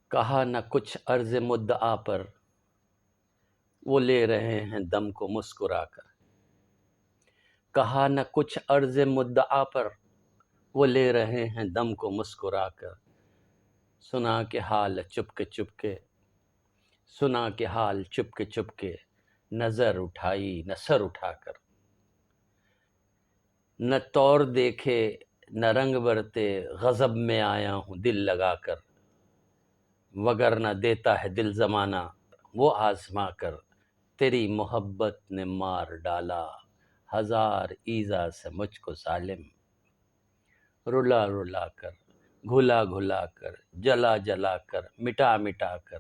کہا نہ کچھ عرض مدعا پر، وہ لے رہے ہیں دم کو مسکرا کر۔ کہا نہ کچھ عرض مدعا پر، وہ لے رہے ہیں دم کو مسکرا کر۔ سنا کہ حال چپکے چپکے، سنا کہ حال چپکے چپکے، نظر اٹھائی نہ سر اٹھا کر۔ نہ طور دیکھے نہ رنگ برتے، غضب میں آیا ہوں دل لگا کر۔ وگرنہ دیتا ہے دل زمانہ وہ آزما کر، تیری محبت نے مار ڈالا ہزار ایذا سے مجھ کو ظالم۔ رلا رلا کر، گھلا گھلا کر، جلا جلا کر، مٹا مٹا کر،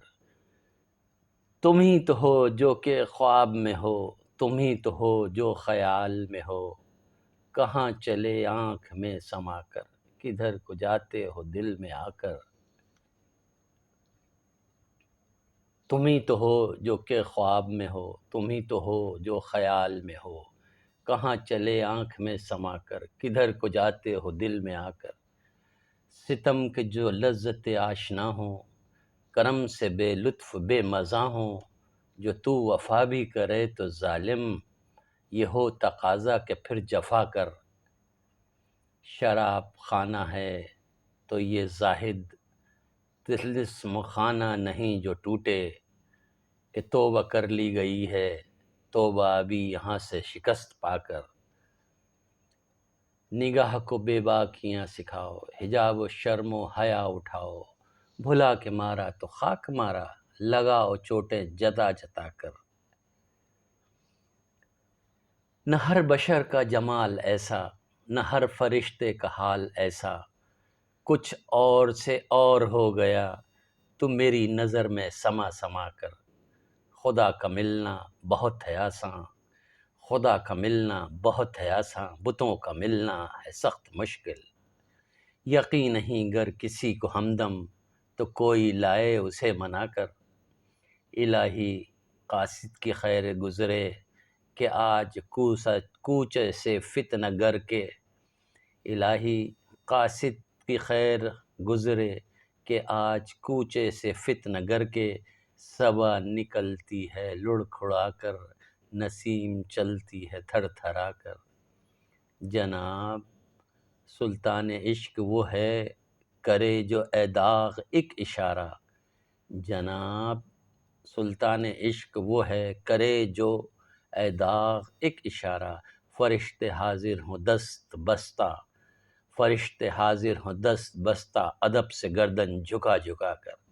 تم ہی تو ہو جو کہ خواب میں ہو، تم ہی تو ہو جو خیال میں ہو۔ کہاں چلے آنکھ میں سما کر، کدھر کو جاتے ہو دل میں آ کر۔ تم ہی تو ہو جو کہ خواب میں ہو، تم ہی تو ہو جو خیال میں ہو۔ کہاں چلے آنکھ میں سما کر، کدھر کو جاتے ہو دل میں آ کر۔ ستم کے جو لذت آشنا ہوں، کرم سے بے لطف بے مزہ ہوں۔ جو تو وفا بھی کرے تو ظالم، یہ ہو تقاضا کہ پھر جفا کر۔ شراب خانہ ہے تو یہ زاہد، طلسم خانہ نہیں جو ٹوٹے۔ کہ توبہ کر لی گئی ہے، توبہ ابھی یہاں سے شکست پا کر۔ نگاہ کو بے باکیاں سکھاؤ، حجاب و شرم و حیا اٹھاؤ۔ بھلا کے مارا تو خاک مارا، لگاؤ چوٹیں جتا جتا کر۔ نہ ہر بشر کا جمال ایسا، نہ ہر فرشتے کا حال ایسا۔ کچھ اور سے اور ہو گیا، تو میری نظر میں سما سما کر۔ خدا کا ملنا بہت ہے آساں، خدا کا ملنا بہت ہے آساں، بتوں کا ملنا ہے سخت مشکل۔ یقین نہیں گر کسی کو ہمدم، تو کوئی لائے اسے منا کر۔ الہی قاصد کی خیر گزرے، کہ آج کوچے سے فتنہ گر کے۔ الہی قاصد کی خیر گزرے، کہ آج کوچے سے فتنہ گر کے۔ صبا نکلتی ہے لڑکھڑا کر، نسیم چلتی ہے تھر تھرا کر۔ جناب سلطان عشق وہ ہے، کرے جو اے داغ ایک اشارہ۔ جناب سلطان عشق وہ ہے، کرے جو اے داغ ایک اشارہ۔ فرشتے حاضر ہوں دست بستہ، فرشتے حاضر ہوں دست بستہ، ادب سے گردن جھکا جھکا کر۔